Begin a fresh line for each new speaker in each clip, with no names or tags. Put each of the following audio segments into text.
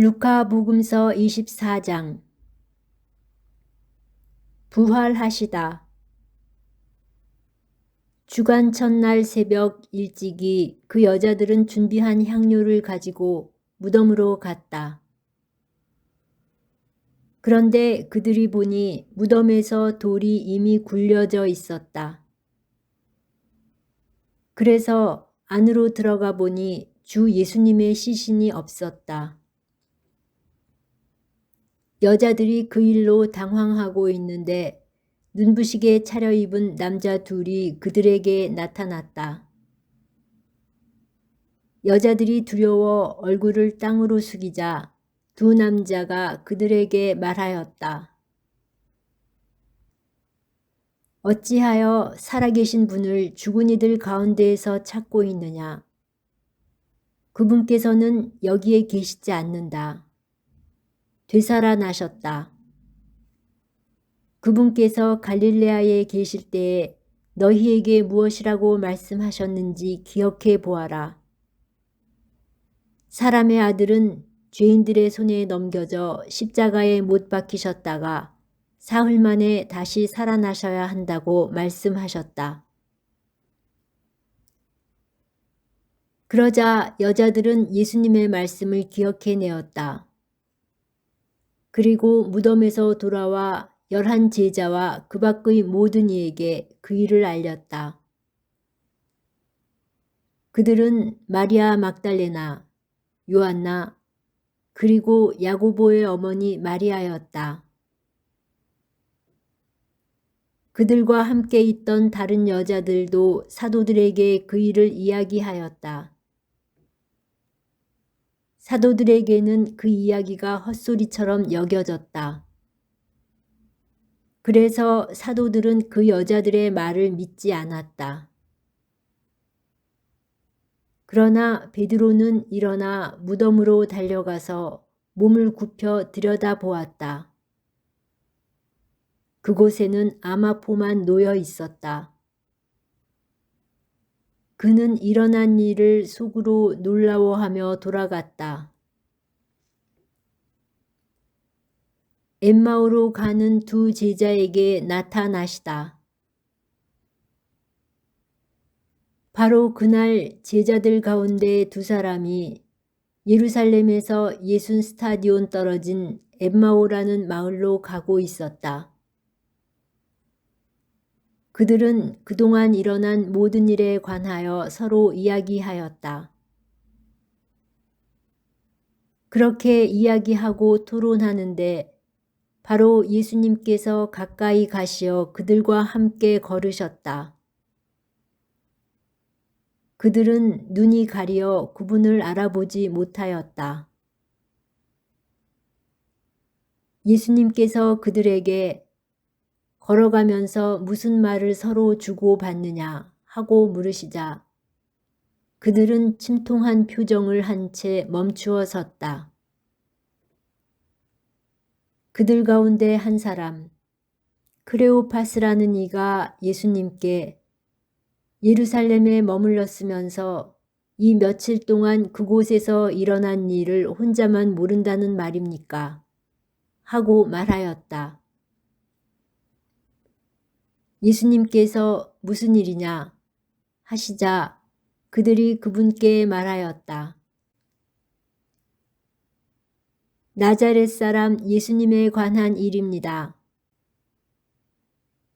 루카복음서 24장. 부활하시다. 주간 첫날 새벽 일찍이 그 여자들은 준비한 향료를 가지고 무덤으로 갔다. 그런데 그들이 보니 무덤에서 돌이 이미 굴려져 있었다. 그래서 안으로 들어가 보니 주 예수님의 시신이 없었다. 여자들이 그 일로 당황하고 있는데 눈부시게 차려입은 남자 둘이 그들에게 나타났다. 여자들이 두려워 얼굴을 땅으로 숙이자 두 남자가 그들에게 말하였다. 어찌하여 살아계신 분을 죽은 이들 가운데에서 찾고 있느냐? 그분께서는 여기에 계시지 않는다. 되살아나셨다. 그분께서 갈릴레아에 계실 때에 너희에게 무엇이라고 말씀하셨는지 기억해 보아라. 사람의 아들은 죄인들의 손에 넘겨져 십자가에 못 박히셨다가 사흘 만에 다시 살아나셔야 한다고 말씀하셨다. 그러자 여자들은 예수님의 말씀을 기억해내었다. 그리고 무덤에서 돌아와 11 제자와 그 밖의 모든 이에게 그 일을 알렸다. 그들은 마리아 막달레나, 요한나, 그리고 야고보의 어머니 마리아였다. 그들과 함께 있던 다른 여자들도 사도들에게 그 일을 이야기하였다. 사도들에게는 그 이야기가 헛소리처럼 여겨졌다. 그래서 사도들은 그 여자들의 말을 믿지 않았다. 그러나 베드로는 일어나 무덤으로 달려가서 몸을 굽혀 들여다보았다. 그곳에는 아마포만 놓여 있었다. 그는 일어난 일을 속으로 놀라워하며 돌아갔다. 엠마오로 가는 두 제자에게 나타나시다. 바로 그날 제자들 가운데 두 사람이 예루살렘에서 예순 스타디온 떨어진 엠마오라는 마을로 가고 있었다. 그들은 그동안 일어난 모든 일에 관하여 서로 이야기하였다. 그렇게 이야기하고 토론하는데 바로 예수님께서 가까이 가시어 그들과 함께 걸으셨다. 그들은 눈이 가려 그분을 알아보지 못하였다. 예수님께서 그들에게 걸어가면서 무슨 말을 서로 주고받느냐 하고 물으시자 그들은 침통한 표정을 한 채 멈추어 섰다. 그들 가운데 한 사람, 크레오파스라는 이가 예수님께 예루살렘에 머물렀으면서 이 며칠 동안 그곳에서 일어난 일을 혼자만 모른다는 말입니까? 하고 말하였다. 예수님께서 무슨 일이냐 하시자 그들이 그분께 말하였다. 나자렛 사람 예수님에 관한 일입니다.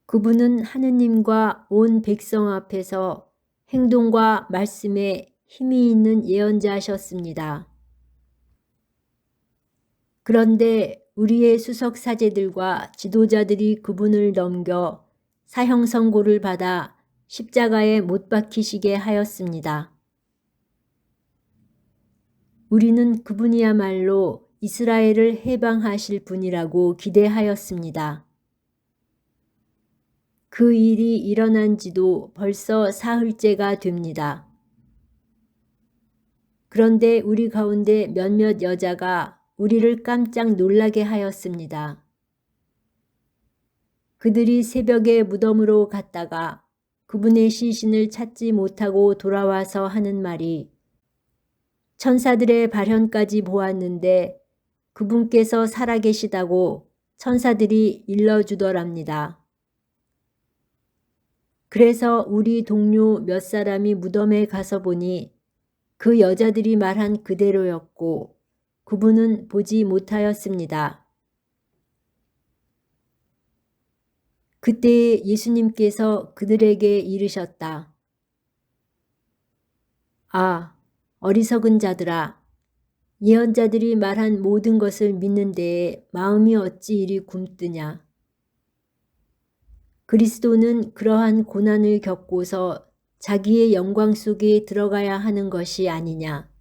그분은 하느님과 온 백성 앞에서 행동과 말씀에 힘이 있는 예언자셨습니다. 그런데 우리의 수석 사제들과 지도자들이 그분을 넘겨 사형 선고를 받아 십자가에 못 박히시게 하였습니다. 우리는 그분이야말로 이스라엘을 해방하실 분이라고 기대하였습니다. 그 일이 일어난 지도 벌써 사흘째가 됩니다. 그런데 우리 가운데 몇몇 여자가 우리를 깜짝 놀라게 하였습니다. 그들이 새벽에 무덤으로 갔다가 그분의 시신을 찾지 못하고 돌아와서 하는 말이 천사들의 발현까지 보았는데 그분께서 살아계시다고 천사들이 일러주더랍니다. 그래서 우리 동료 몇 사람이 무덤에 가서 보니 그 여자들이 말한 그대로였고 그분은 보지 못하였습니다. 그때 예수님께서 그들에게 이르셨다. 아, 어리석은 자들아, 예언자들이 말한 모든 것을 믿는 데에 마음이 어찌 이리 굼뜨냐. 그리스도는 그러한 고난을 겪고서 자기의 영광 속에 들어가야 하는 것이 아니냐.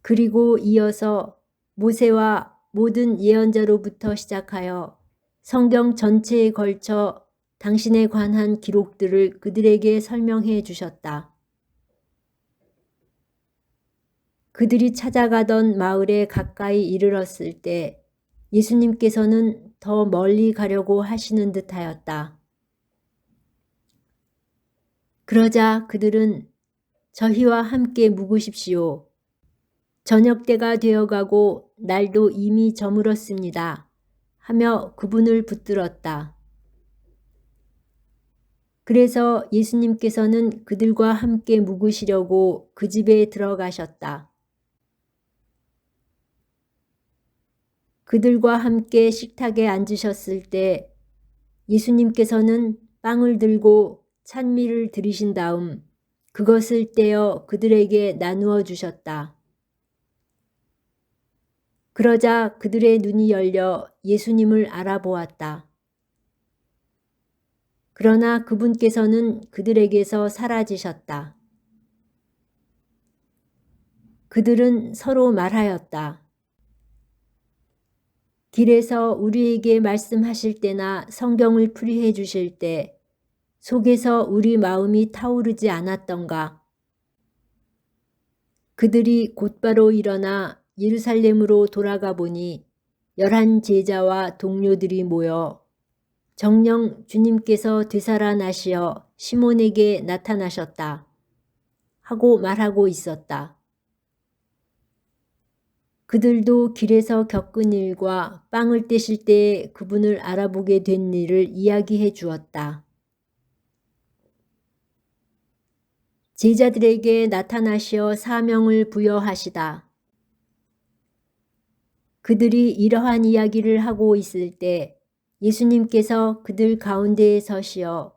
그리고 이어서 모세와 모든 예언자로부터 시작하여 성경 전체에 걸쳐 당신에 관한 기록들을 그들에게 설명해 주셨다. 그들이 찾아가던 마을에 가까이 이르렀을 때 예수님께서는 더 멀리 가려고 하시는 듯하였다. 그러자 그들은 저희와 함께 묵으십시오. 저녁 때가 되어가고 날도 이미 저물었습니다. 하며 그분을 붙들었다. 그래서 예수님께서는 그들과 함께 묵으시려고 그 집에 들어가셨다. 그들과 함께 식탁에 앉으셨을 때 예수님께서는 빵을 들고 찬미를 드리신 다음 그것을 떼어 그들에게 나누어 주셨다. 그러자 그들의 눈이 열려 예수님을 알아보았다. 그러나 그분께서는 그들에게서 사라지셨다. 그들은 서로 말하였다. 길에서 우리에게 말씀하실 때나 성경을 풀이해 주실 때 속에서 우리 마음이 타오르지 않았던가. 그들이 곧바로 일어나 예루살렘으로 돌아가 보니 11 제자와 동료들이 모여 정녕 주님께서 되살아나시어 시몬에게 나타나셨다 하고 말하고 있었다. 그들도 길에서 겪은 일과 빵을 떼실 때에 그분을 알아보게 된 일을 이야기해 주었다. 제자들에게 나타나시어 사명을 부여하시다. 그들이 이러한 이야기를 하고 있을 때 예수님께서 그들 가운데에 서시어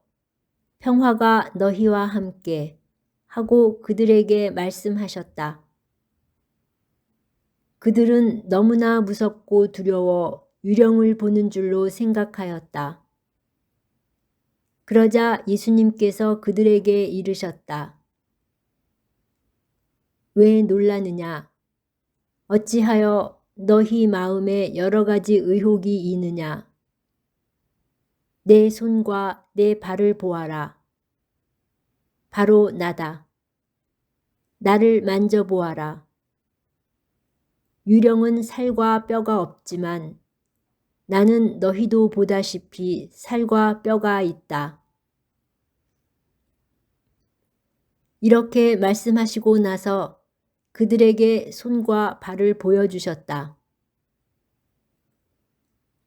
평화가 너희와 함께 하고 그들에게 말씀하셨다. 그들은 너무나 무섭고 두려워 유령을 보는 줄로 생각하였다. 그러자 예수님께서 그들에게 이르셨다. 왜 놀라느냐? 어찌하여 너희 마음에 여러 가지 의혹이 있느냐? 내 손과 내 발을 보아라. 바로 나다. 나를 만져보아라. 유령은 살과 뼈가 없지만 나는 너희도 보다시피 살과 뼈가 있다. 이렇게 말씀하시고 나서 그들에게 손과 발을 보여주셨다.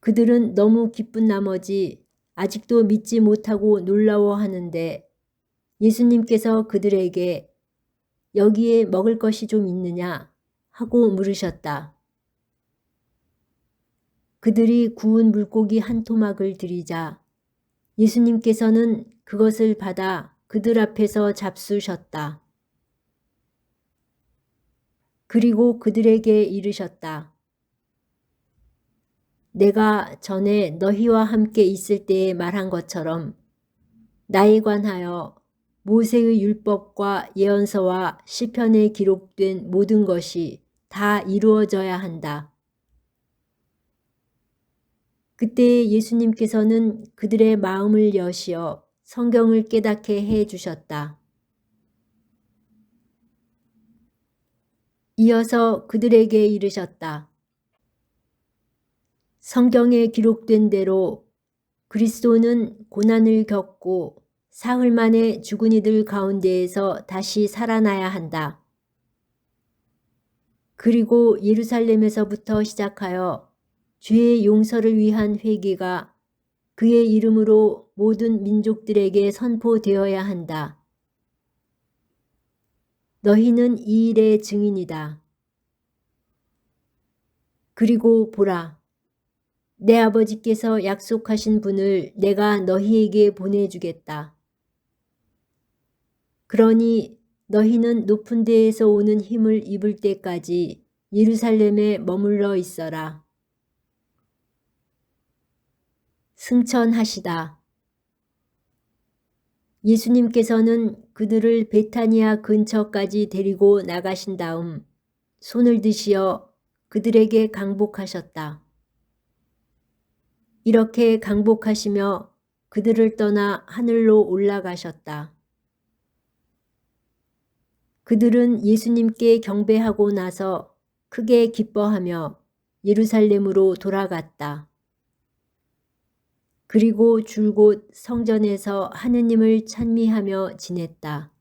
그들은 너무 기쁜 나머지 아직도 믿지 못하고 놀라워하는데 예수님께서 그들에게 여기에 먹을 것이 좀 있느냐 하고 물으셨다. 그들이 구운 물고기 한 토막을 드리자 예수님께서는 그것을 받아 그들 앞에서 잡수셨다. 그리고 그들에게 이르셨다. 내가 전에 너희와 함께 있을 때에 말한 것처럼 나에 관하여 모세의 율법과 예언서와 시편에 기록된 모든 것이 다 이루어져야 한다. 그때 예수님께서는 그들의 마음을 여시어 성경을 깨닫게 해 주셨다. 이어서 그들에게 이르셨다. 성경에 기록된 대로 그리스도는 고난을 겪고 사흘 만에 죽은 이들 가운데에서 다시 살아나야 한다. 그리고 예루살렘에서부터 시작하여 죄의 용서를 위한 회개가 그의 이름으로 모든 민족들에게 선포되어야 한다. 너희는 이 일의 증인이다. 그리고 보라, 내 아버지께서 약속하신 분을 내가 너희에게 보내주겠다. 그러니 너희는 높은 데에서 오는 힘을 입을 때까지 예루살렘에 머물러 있어라. 승천하시다. 예수님께서는 그들을 베타니아 근처까지 데리고 나가신 다음 손을 드시어 그들에게 강복하셨다. 이렇게 강복하시며 그들을 떠나 하늘로 올라가셨다. 그들은 예수님께 경배하고 나서 크게 기뻐하며 예루살렘으로 돌아갔다. 그리고 줄곧 성전에서 하느님을 찬미하며 지냈다.